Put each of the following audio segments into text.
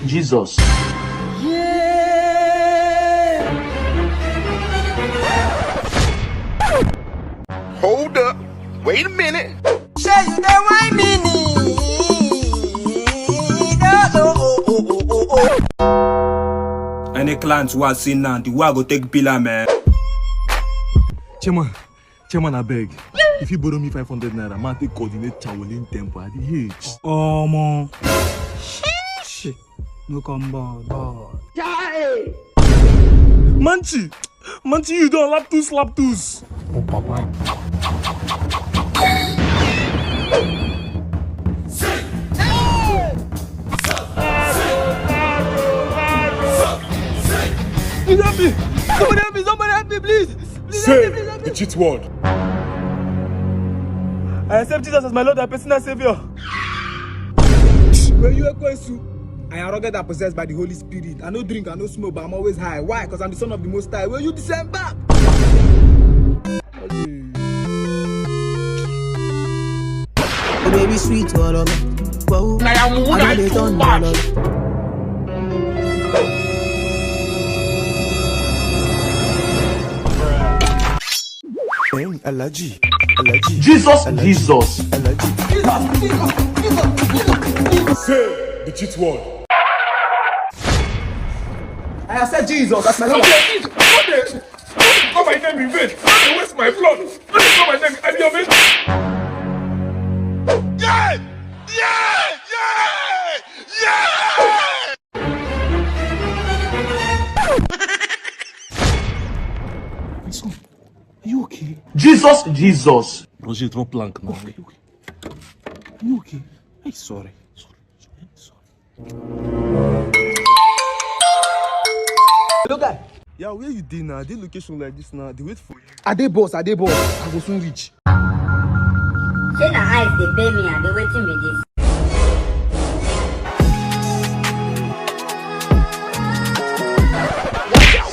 Jesus. Hold up. Wait a minute. Say you the wine me Any clients who are seen now, the way I go take pillar, man. Chairman, I beg. If you borrow me 500 naira, man, take coordinate Chawolin tempo at the age. Oh, man. Shit. No come board. Manchi, you don't lap twos. Oh, papa. Please help me! Somebody help me, please! Say the cheat word. I accept Jesus as my Lord and personal Savior. When you are going to, I am rugged and possessed by the Holy Spirit. I no drink, I no smoke, but I'm always high. Why? Because I'm the son of the Most High. Will you descend back? Oh baby sweet all of me. Whoa, I got it on all of Allergy. Jesus. Say the cheat word. I accept Jesus as my Lord. Don't call my name in vain. Don't waste my blood. Don't call my name. I be your man. Yeah! My son, are you okay? Jesus. Roger, drop plank now. Okay. Are you okay? I'm sorry. Look at. Yeah, where you did now? They location like this now. They wait for you. I dey boss. I go soon reach. Say na eyes they pay me and they waiting with this.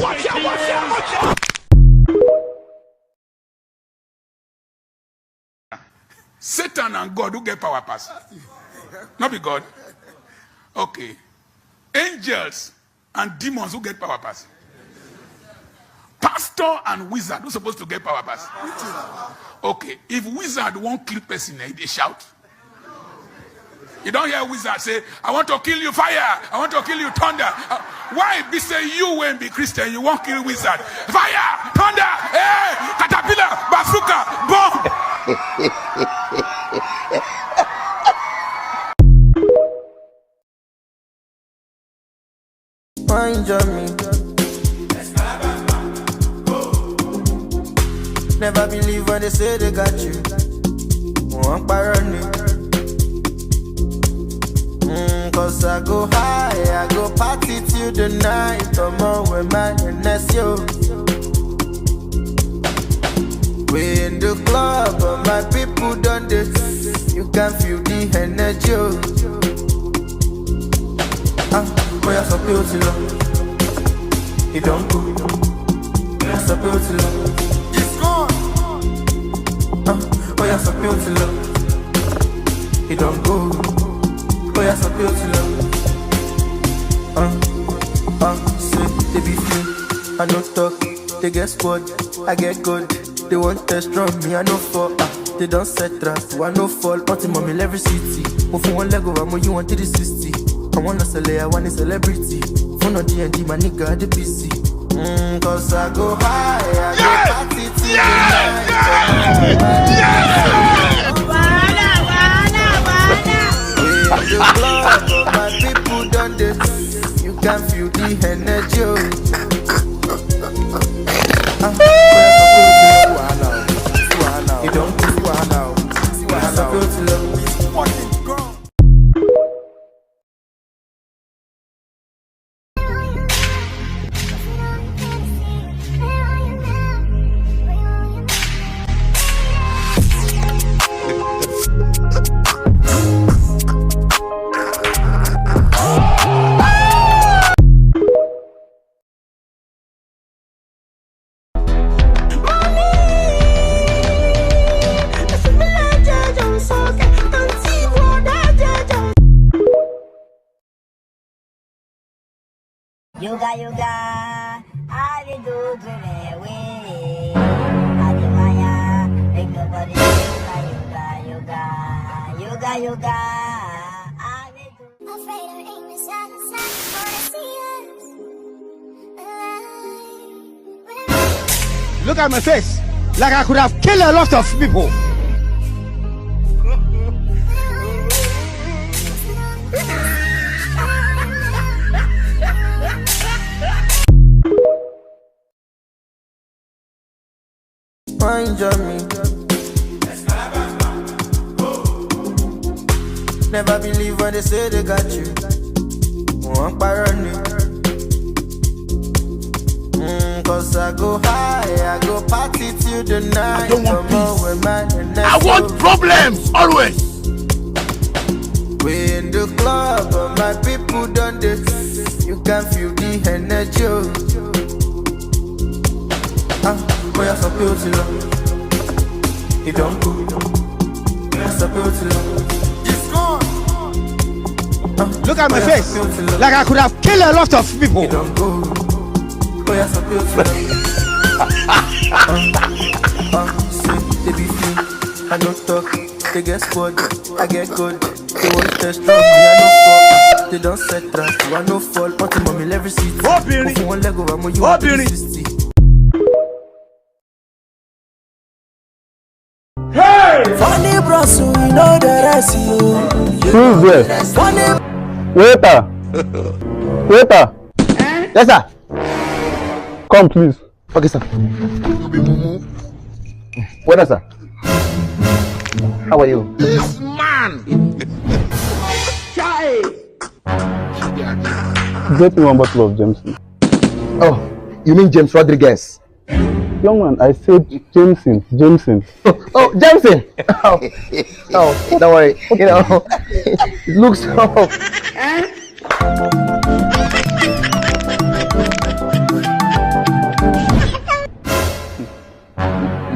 Watch out. Satan and God who get power pass. Not be God. Okay. Angels and demons who get power pass. Pastor and wizard who supposed to get power pass. Okay. If wizard won't kill person, they shout. You don't hear wizard say, I want to kill you fire. I want to kill you thunder. Why be say you when be Christian, you won't kill wizard? Fire, thunder, hey, caterpillar, bazooka, bomb. Mind me. Never believe when they say they got you. One cause I go high, I go party till the night. Come on with my NSO. We in the club, but my people done this. You can feel the energy. Boy, I so beautiful. He don't go. I so beautiful. It's gone. Boy, I so beautiful. He don't go. Boy, I so beautiful. Say they be few. I no talk. They get squad. I get good. They want test from me. I no fall. They don't set trap. I no fall. Until mommy every city. Move from one leg over, more you want 360. I wanna sell it, I want a celebrity. Phone on D&D, my nigga, the PC. Cause I go high, I go party till the night. The club, my people done this. You can feel the energy. You don't do one now. Yoga, yoga, I will do to the way. Adimaya, make the body yoga, yoga, yoga, yoga, yoga. I will do. Afraid of aim inside, wanna see us. Look at my face. Like I could have killed a lot of people. Mind me. Never believe when they say they got you. One parody. Cause I go high, I go party till the night. I don't want peace. I want problems, always. We in the club, but my people done this. You can feel the energy. Boy, I'm so beautiful. You don't go. I'm so beautiful. It's gone. Look at my face. Like I could have killed a lot of people. You don't go. Boy, I'm so beautiful. See, they be free. I don't talk. They get squad. I get good. They want test me. I no fall. They don't set trap. I no fall. Until mommy every seat. If one leg over, I'm you want 60. Funny bros, we know the rest you. Who's there? Funny. Waiter. Waiter. Yes, sir. Come, please. Okay, sir. Waiter, sir. How are you? This man. Get me one bottle of Jameson. Oh, you mean James Rodriguez? Young man, I said Jameson. Jameson. Oh, Jameson. Oh, don't worry. You know, it looks so.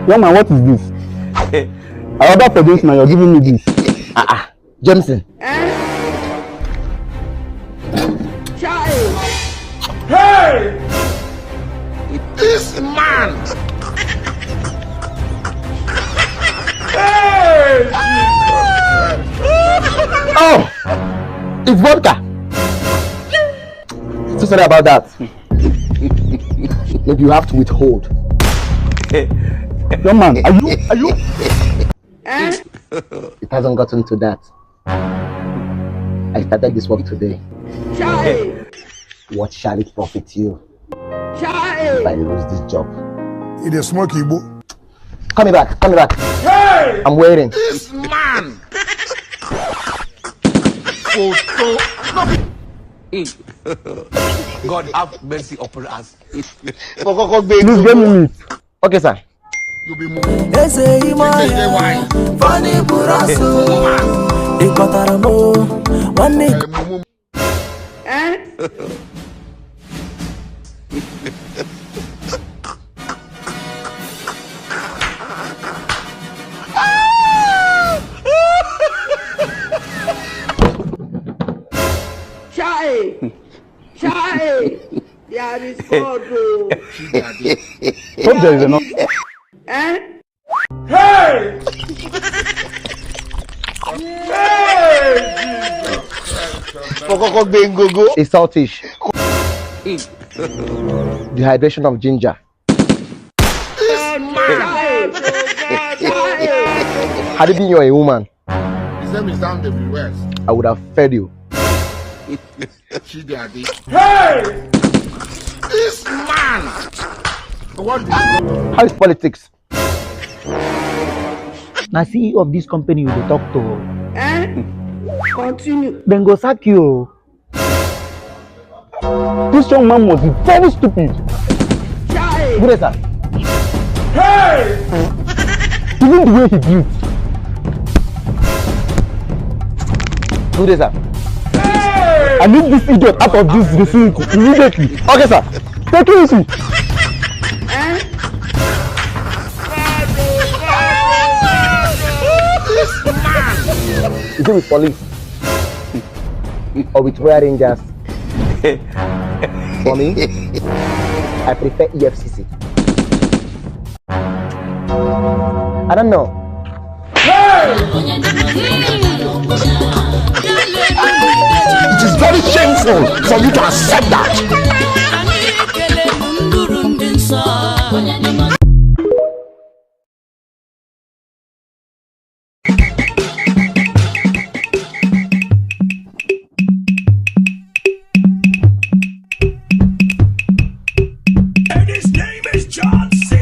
Young man, what is this? I ordered for Jameson and you're giving me this. Jameson. Hey! This man. Hey! Oh, it's vodka. So sorry about that. Maybe you have to withhold. Young man, are you? It hasn't gotten to that. I started this work today. What shall it profit you if I lose this job? It is smoky, boo. Call me back. Hey! I'm waiting. This man. God have mercy upon us. Please get me meat. Okay, sir. You be moving. Funny Chai! There is God. Hope there is enough. Hey! It's saltish. Dehydration of ginger. Had it been you're a woman, His name is down the West. I would have fed you. Hey! This man! What do you How is politics? Now CEO of this company you dey talk to. Continue. Then go sack you. This young man must be very stupid. Good, sir. Hey! Even the way he built. Good, sir. I need this idiot out of this vicinity immediately. Okay, sir. Take it easy. Is it with police? Or with Royal Rangers? For me, I prefer EFCC. I don't know. It is very shameful for you to accept that. And his name is John C.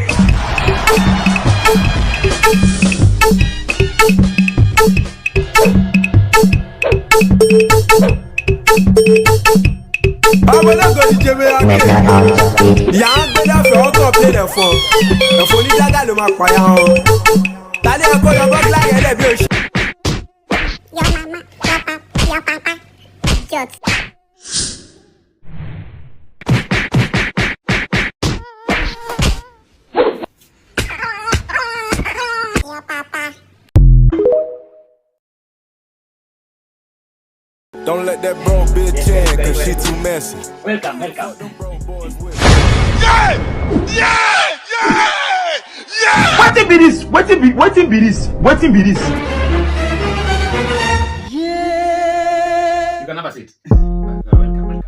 I'm gonna go to Jamaica. Yeah, I'm gonna go play the phone. The phone is that I my choir. Tell you go your back like a baby. Your mama, your papa, idiot. Your papa. Don't let that broke bitch in, cause she too messy. Welcome. Yeah! What be this? What be this? You can have a seat. Welcome.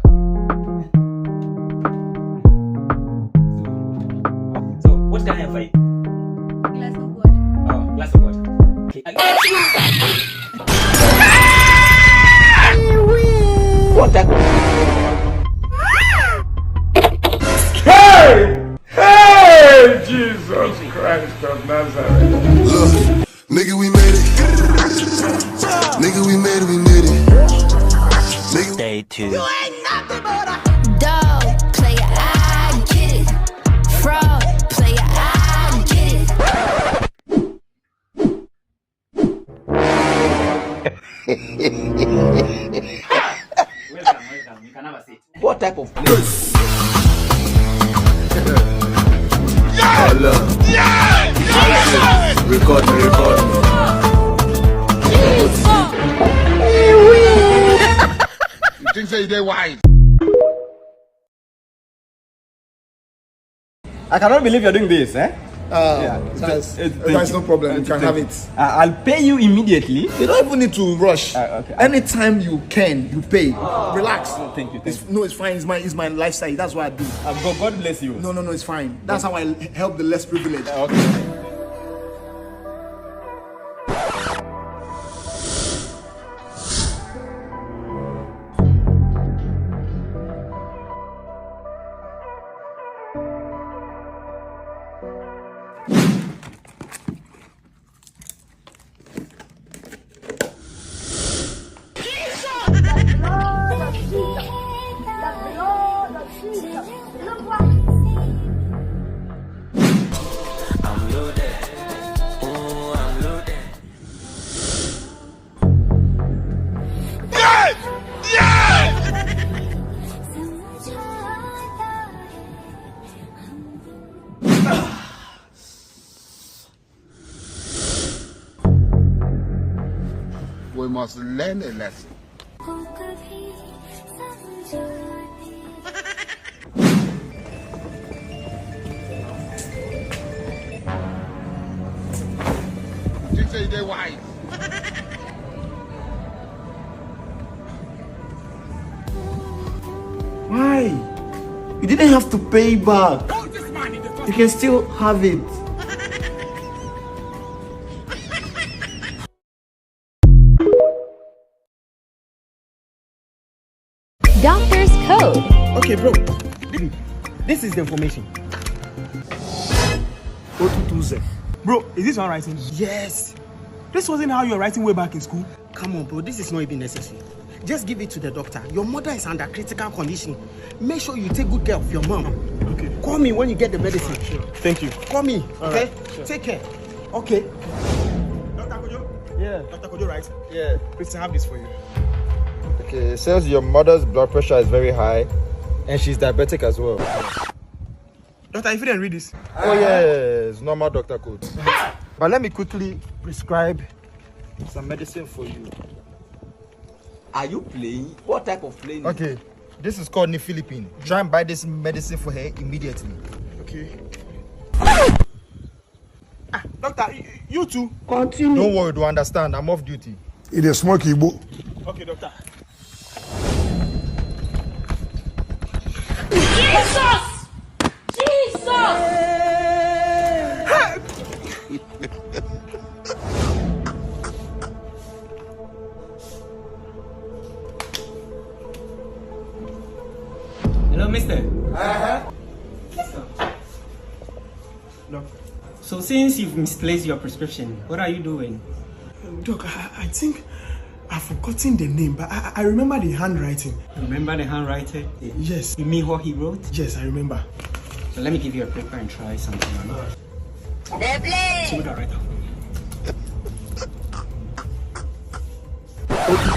So, what can I have for you? Glass of water. Oh, glass of water. Okay. What that? Hey! Jesus Christ of Nazareth. Look, nigga, we made it. Nigga, we made it. Nigga. Day 2. You ain't nothing but a dog player. I get it. Fraud player. I get Welcome. You can have a seat. What type of place? Record. You think say they wise? I cannot believe you're doing this, eh? That's no problem. You can have it. I'll pay you immediately. You don't even need to rush. Okay. Anytime you can, you pay. Relax. Thank you. It's fine. It's my lifestyle. That's what I do. God bless you. No, it's fine. That's how I help the less privileged. Okay. We must learn a lesson. You say they wise? Why? You didn't have to pay back. You can still have it. Doctor's code. Okay, bro. This is the information. 0220. Bro, is this one writing? Yes. This wasn't how you were writing way back in school. Come on, bro. This is not even necessary. Just give it to the doctor. Your mother is under critical condition. Make sure you take good care of your mom. Okay. Call me when you get the medicine. Sure. Thank you. Call me, okay? Right, sure. Take care. Okay. Dr. Kojo? Yeah. Dr. Kojo, right? Yeah. Please have this for you. Okay, it says your mother's blood pressure is very high and she's diabetic as well. Doctor, if you didn't read this. Oh yeah, it's normal doctor code. But let me quickly prescribe some medicine for you. Are you playing? What type of playing? Okay, This is called Nifilipine. Try and buy this medicine for her immediately. Okay. Doctor, you too. Continue. Don't worry, do understand. I'm off duty. It is smoke Igbo. Okay, doctor. Jesus! Jesus! Hello, mister. Uh-huh. No. So since you've misplaced your prescription, what are you doing? Doc, I think I've forgotten the name, but I remember the handwriting. Remember the handwriting? Yes. You mean what he wrote? Yes, I remember. So let me give you a paper and try something on it. See what I write down for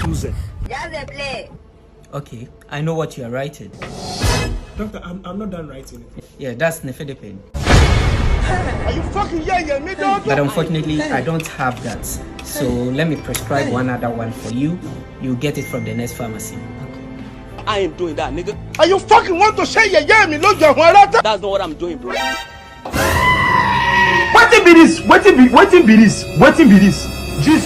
you. Just play. Okay, I know what you are writing. Doctor, I'm not done writing it. Yeah, that's nifedipine. Are you fucking yelling me, dog? But unfortunately, I don't have that. So let me prescribe one other one for you. You get it from the next pharmacy. I ain't doing that, nigga. Are you fucking want to say yeah me? Look, that's not what I'm doing, bro. Wetin be this? Wetin be this? Jesus.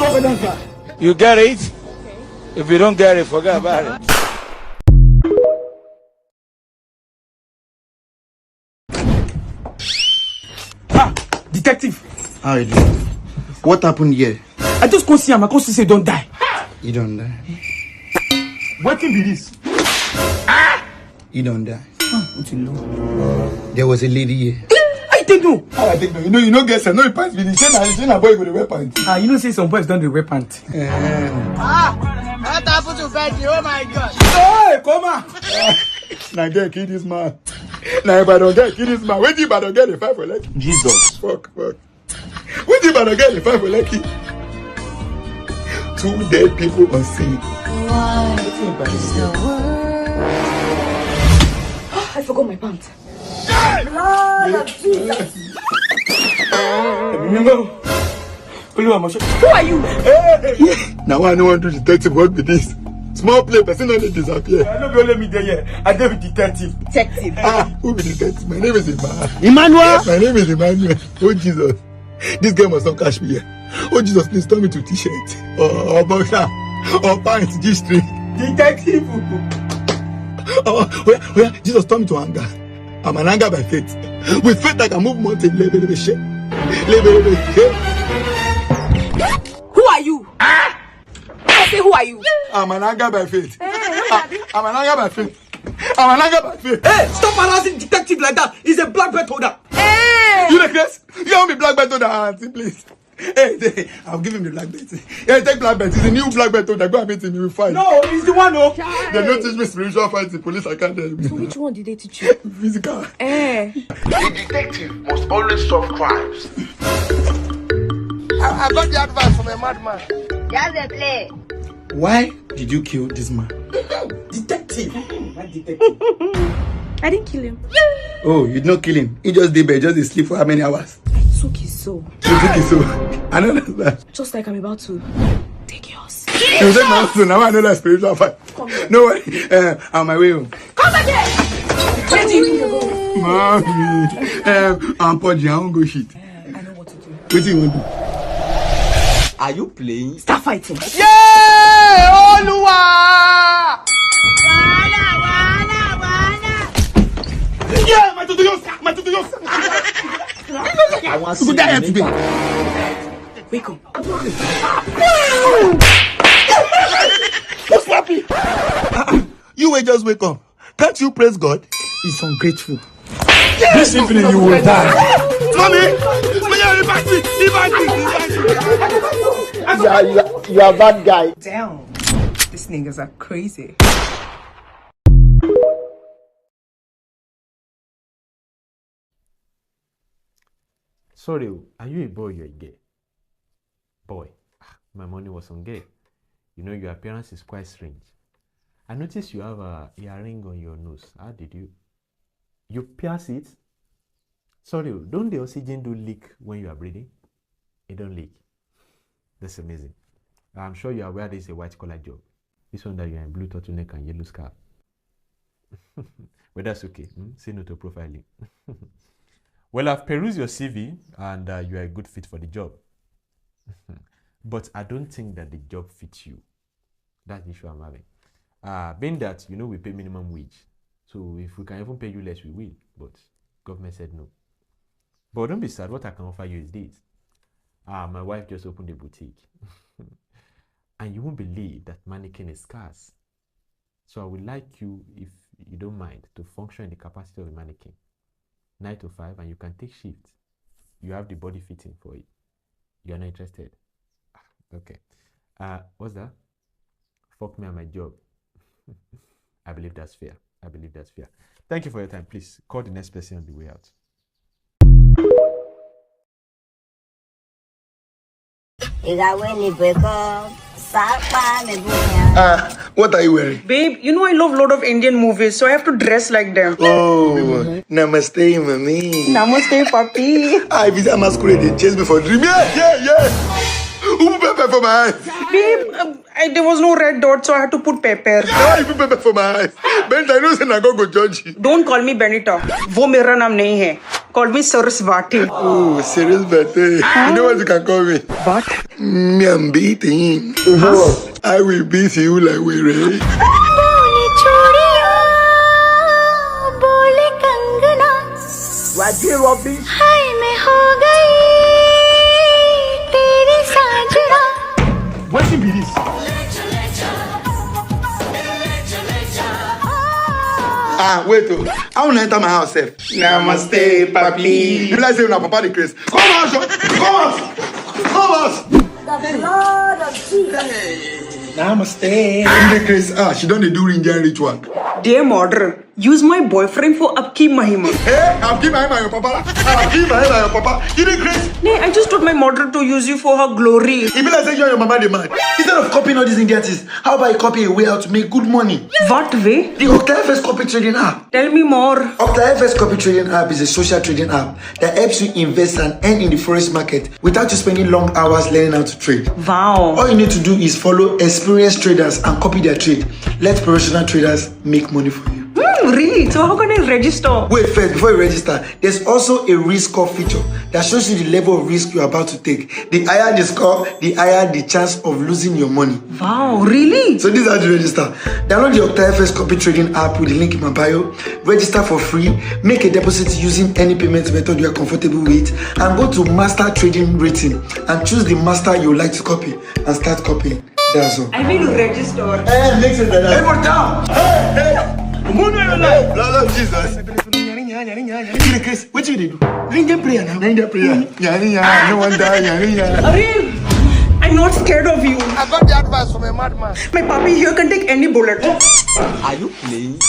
You get it? Okay. If you don't get it, forget about it. Detective. How you doing? What happened here? I just go see him. I go see say don't die. You don't die. Wetin be this? You don't die. What you know? There was a lady here. I take no. How I take no? You know, get some. No, pants be the same boy with the wear pants. You know, say some boys don't do wear pants. What happened to Betty? Oh my God. Hey, come on. Now get kill this man. Now if I don't get kill this man, wait if I don't get a 5 for lucky. Jesus. Fuck. Wait if I don't get a 5 for lucky. 2 dead people on scene. I forgot my pants. Who are you? Now I know what to detective. What be this? Small play, person only disappear. I don't go let me there yet. I gave detective. Detective. Who be detective? My name is Emmanuel. My name is Emmanuel. Oh Jesus, this girl must not catch me here. Oh Jesus, please turn me to t-shirt or boxer or pants, G-string. Detective. Where? Jesus, turn me to anger. I'm an anger by faith. With faith, I can move mountain. Who are you? I say, who are you? I'm an anger by faith. I'm an anger by faith. I'm an anger by faith. Hey, stop harassing detective like that. He's a black belt holder. Hey! You like this? You want me black belt holder, auntie, please? Hey, I'll give him the black belt. Yeah, take black belt. He's a new black belt holder. Go and meet him. You will fight. No, he's the one. No. They don't teach me spiritual fighting. Police, I can't tell you. So which one did they teach you? Physical. Eh. A detective must always solve crimes. I got the advice from a madman. Just play. Why did you kill this man? Detective. What detective? I didn't kill him. Oh, you did not kill him. He just did bed, just sleep for how many hours? Took his soul. You took his soul. I know that. Just like I'm about to take yours. You take my soul. Now I know that spiritual fight. No worry. On my way home. Come again! Where do you go? Mommy. I'm pudgy. I won't go shit. I know what to do. What do you want to do? Are you playing? Start fighting. Yeah! Oluwa! Yeah, my tutu yosa. I want to die today. Wake up. What's happy? You will just wake up. Can't you praise God? He's ungrateful. This evening you will die. Mommy! You are a bad guy. Damn. These niggas are crazy. Sorry, are you a boy or you're a girl? Boy, my money was on girl. You know, your appearance is quite strange. I noticed you have a earring on your nose. How did you pierce it? Sorry, don't the oxygen do leak when you are breathing? It don't leak. That's amazing. I'm sure you are aware this is a white collar job. This one that you're in blue turtleneck and yellow scarf. Well, that's okay. Say no to profiling. Well, I've perused your CV and you are a good fit for the job. But I don't think that the job fits you. That's the issue I'm having. Being that, we pay minimum wage. So if we can even pay you less, we will. But government said no. But don't be sad. What I can offer you is this. My wife just opened a boutique. And you won't believe that mannequin is scarce. So I would like you, if you don't mind, to function in the capacity of a mannequin. 9 to 5, and you can take shifts. You have the body fitting for it. You are not interested? Okay. What's that? Fuck me and my job. I believe that's fair. Thank you for your time. Please call the next person on the way out. Is that when you break up? What are you wearing? Babe, you know I love a lot of Indian movies, so I have to dress like them. Oh, namaste, mommy. Namaste, papi. I visit a masquerade. They chase me for dream. Yeah. Who put pepper for my eyes? Babe, there was no red dot, so I had to put pepper. Why you put pepper for my eyes? Benita, I know say I go judge you. Don't call me Benita. वो मेरा नाम नहीं है. Call me Saraswati. Oh, Saraswati. You know what you can call me? What? Me, I'm beating. I will beat you like we ready. Wajir Robby. What be this? Wait, I want to enter my house, Seth. Namaste, papi. You like say una papa the Chris. Come out. The blood of Jesus. Namaste. The Chris, she done the do Indian ritual. Dear murderer, use my boyfriend for upkeep mahima. Hey, upkeep mahima your papa. You the Chris? Nee, I just told my murderer to use you for her glory. It be like say you and your mama the man. Instead of copying all these Indian things, how about you copy a way out to make good money? What way? The OctaFS copy trading app. Tell me more. OctaFS copy trading app is a social trading app that helps you invest and earn in the forex market without you spending long hours learning how to trade. Wow. All you need to do is follow experienced traders and copy their trade. Let professional traders make money for you. Really? So how can I register? Wait, first, before you register, there's also a risk score feature that shows you the level of risk you're about to take. The higher the score, the higher the chance of losing your money. Wow, really? So this is how to register. Download the OctaFS copy trading app with the link in my bio. Register for free. Make a deposit using any payment method you are comfortable with. And go to Master Trading Rating and choose the master you would like to copy and start copying. That's all. I will register. Hey, mix it like that. Hey, more down. Hey. Blood of Jesus. What you do? Indian prayer now. Indian prayer. No one die. Arif, I'm not scared of you. I got the advice from a madman. My papi here can take any bullet. Are you playing?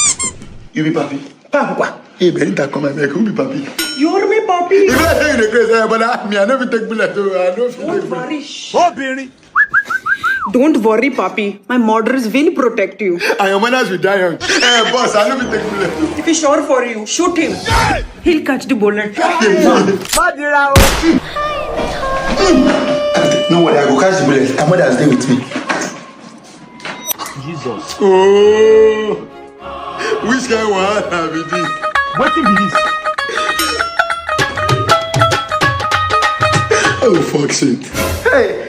You be papi. Papa. Hey, Benita, come and make you be papi. You're my papi. If I tell you the crazy, but I never take bullet. Don't worry. Oh, Benny. Don't worry, papi. My murderers will protect you. And your manners will die young. Hey, boss, I never take bullet. If he's sure for you, shoot him. He'll catch the bullet. No worry, I will catch the bullet. My mother stay with me. Jesus. Oh, which guy want to be this? What be this? Oh, fuck shit. Hey.